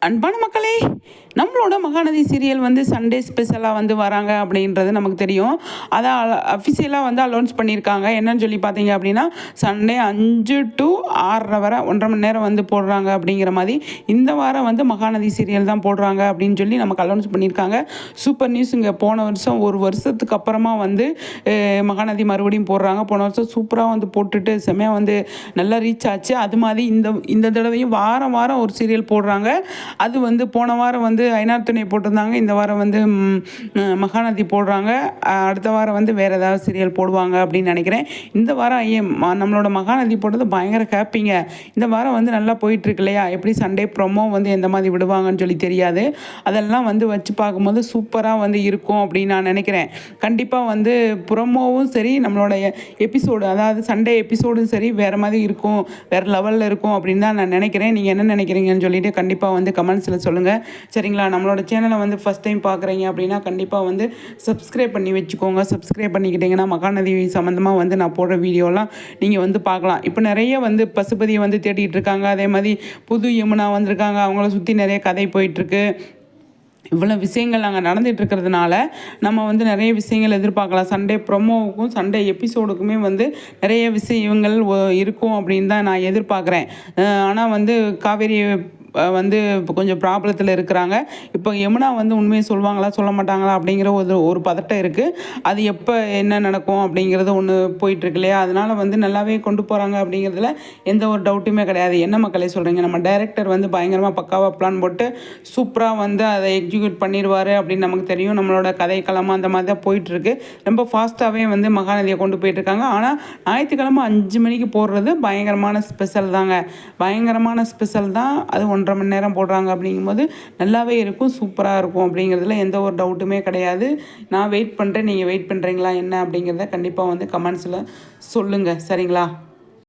அன்பான மக்களே, நம்மளோட மகாநதி சீரியல் வந்து சண்டே ஸ்பெஷலாக வந்து வராங்க அப்படின்றது நமக்கு தெரியும். அதை அஃபிஷியலாக வந்து அலௌன்ஸ் பண்ணியிருக்காங்க. என்னன்னு சொல்லி பார்த்தீங்க அப்படின்னா, சண்டே 5 to 6:30 வரை 1.5 மணி நேரம் வந்து போடுறாங்க அப்படிங்கிற மாதிரி. இந்த வாரம் வந்து மகாநதி சீரியல் தான் போடுறாங்க அப்படின்னு சொல்லி நமக்கு அலௌன்ஸ் பண்ணியிருக்காங்க. சூப்பர் நியூஸுங்க. போன வருஷம் ஒரு வருஷத்துக்கு அப்புறமா வந்து மகாநதி மறுபடியும் போடுறாங்க. போன வருஷம் சூப்பராக வந்து போட்டுட்டு செம்மையாக வந்து நல்லா ரீச் ஆச்சு. அது மாதிரி இந்த தடவையும் வாரம் வாரம் ஒரு சீரியல் போடுறாங்க. அது வந்து போன வாரம் வந்து ஐநார் துணை போட்டிருந்தாங்க. இந்த வாரம் வந்து மகாநதி போடுறாங்க. அடுத்த வாரம் வந்து வேறு ஏதாவது சீரியல் போடுவாங்க அப்படின்னு நினைக்கிறேன். இந்த வாரம் நம்மளோட மகாநதி போட்டது பயங்கர ஹாப்பிங்க. இந்த வாரம் வந்து நல்லா போயிட்டுருக்கு இல்லையா? எப்படி சண்டே ப்ரொமோ வந்து எந்த மாதிரி விடுவாங்கன்னு சொல்லி தெரியாது. அதெல்லாம் வந்து வச்சு பார்க்கும்போது சூப்பராக வந்து இருக்கும் அப்படின்னு நான் நினைக்கிறேன். கண்டிப்பாக வந்து ப்ரொமோவும் சரி, நம்மளோட எபிசோடு அதாவது சண்டே எபிசோடும் சரி வேறு மாதிரி இருக்கும், வேறு லெவலில் இருக்கும் அப்படின்னு தான் நான் நினைக்கிறேன். நீங்கள் என்ன நினைக்கிறீங்கன்னு சொல்லிட்டு கண்டிப்பாக வந்து கமெண்ட்ஸில் சொல்லுங்கள். சரிங்களா? நம்மளோட சேனலை வந்து ஃபஸ்ட் டைம் பார்க்குறீங்க அப்படின்னா கண்டிப்பாக வந்து சப்ஸ்கிரைப் பண்ணி வச்சுக்கோங்க. சப்ஸ்கிரைப் பண்ணிக்கிட்டிங்கன்னா மகாநதி சம்மந்தமாக வந்து நான் போடுற வீடியோலாம் நீங்கள் வந்து பார்க்கலாம். இப்போ நிறைய வந்து பசுபதியை வந்து தேடிட்டு இருக்காங்க. அதே மாதிரி புது யமுனா வந்திருக்காங்க. அவங்கள சுற்றி நிறைய கதை போயிட்டுருக்கு. இவ்வளோ விஷயங்கள் நாங்கள் நடந்துகிட்ருக்கிறதுனால நம்ம வந்து நிறைய விஷயங்கள் எதிர்பார்க்கலாம். சண்டே ப்ரொமோவுக்கும் சண்டே எபிசோடுக்குமே வந்து நிறைய விஷயங்கள் இருக்கும் அப்படின்னு தான் நான் எதிர்பார்க்குறேன். ஆனால் வந்து காவேரி வந்து இப்போ கொஞ்சம் ப்ராப்ளத்தில் இருக்கிறாங்க. இப்போ யமுனா வந்து உண்மையை சொல்லுவாங்களா சொல்ல மாட்டாங்களா அப்படிங்கிற ஒரு பதட்டம் இருக்குது. அது எப்போ என்ன நடக்கும் அப்படிங்கிறது ஒன்று போயிட்டுருக்கு இல்லையா? அதனால் வந்து நல்லாவே கொண்டு போகிறாங்க அப்படிங்கிறதுல எந்த ஒரு டவுட்டுமே கிடையாது. என்ன மக்களே சொல்கிறீங்க? நம்ம டைரக்டர் வந்து பயங்கரமாக பக்காவாக பிளான் போட்டு சூப்பராக வந்து அதை எக்ஸிக்யூட் பண்ணிடுவார் அப்படின்னு நமக்கு தெரியும். நம்மளோட கதைக்களமாக அந்த மாதிரி தான் போயிட்டுருக்கு. ரொம்ப ஃபாஸ்ட்டாகவே வந்து மகாநதியை கொண்டு போயிட்டுருக்காங்க. ஆனால் ஞாயிற்றுக்கிழமை 5 மணிக்கு போடுறது பயங்கரமான ஸ்பெஷல் தாங்க. பயங்கரமான ஸ்பெஷல் தான். அது 1.5 மணி நேரம் போடுறாங்க அப்படிங்கும்போது நல்லாவே இருக்கும், சூப்பராக இருக்கும் அப்படிங்கிறதுல எந்த ஒரு டவுட்டுமே கிடையாது. நான் வெயிட் பண்ணுறேன். நீங்கள் வெயிட் பண்ணுறீங்களா என்ன அப்படிங்கிறத கண்டிப்பாக வந்து கமெண்ட்ஸில் சொல்லுங்கள். சரிங்களா?